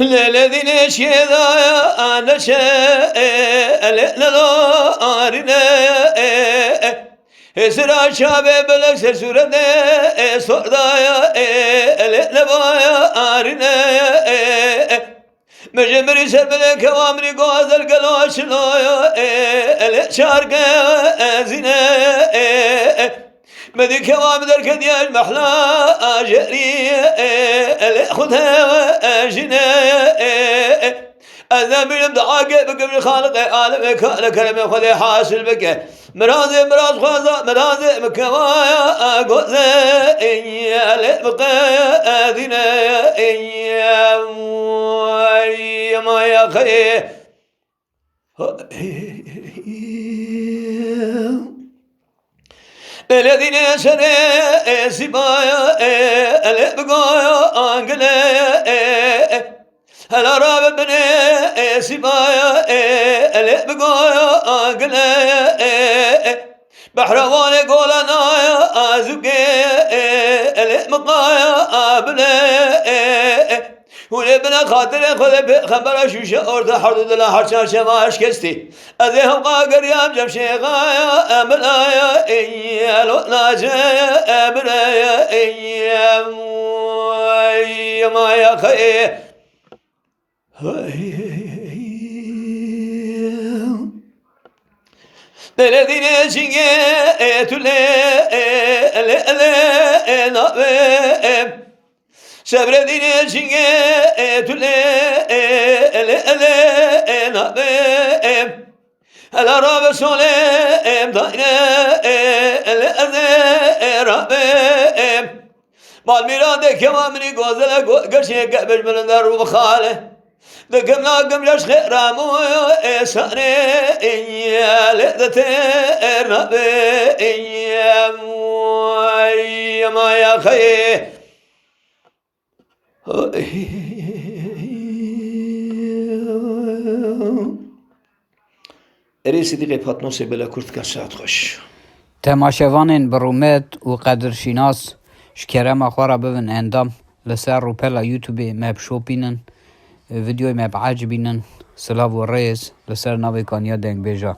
الذين شذايا أنا شاء لارنا سرا شابه بلك سرسورة صدايا لبايا أرنا مجمري سبلك وامري قوازل قلوش لايا شارك زنا مدي كوام درك ديال محلا جري خذها جنا أنا من دعاء بقبل خالق عالم كان كلمة خذ حاصل بك مرازي مراز خذ مرازي مكوايا قوز إيا لبقى أذنا إيا ما يا خي الذين شروا سبايا البقايا أنقلا هلا راب بني سبايا البقايا أنقلا بحروان قولنا أزقي المقايا أبلا ولبنا خاطر خذ خبر شو شعور حرد لا حرشان شماش كستي أذيهم قاقر يام جم شيغايا أملايا إيا لولا جايا أملايا إيا ما يا خي الذين شيئت لا سبر دين شيئت لا العرب سلام داينا الرب مال ميراد كمامني غزل قرشي قبل من الدار وخاله دقمنا قملش خيرامو إساني إيا لذة الرب إيا ما يا خي اريسي دقي باتنوسي بلا كرت كسات خوش تماشاوانین برومت و قدرشناس شکرم اخوارا ببین اندام لسر رو پلا یوتیوبی مب شو بینن ویدیوی مب عجب بینن سلاو و ریز لسر ناوی کانیا دنگ بیجا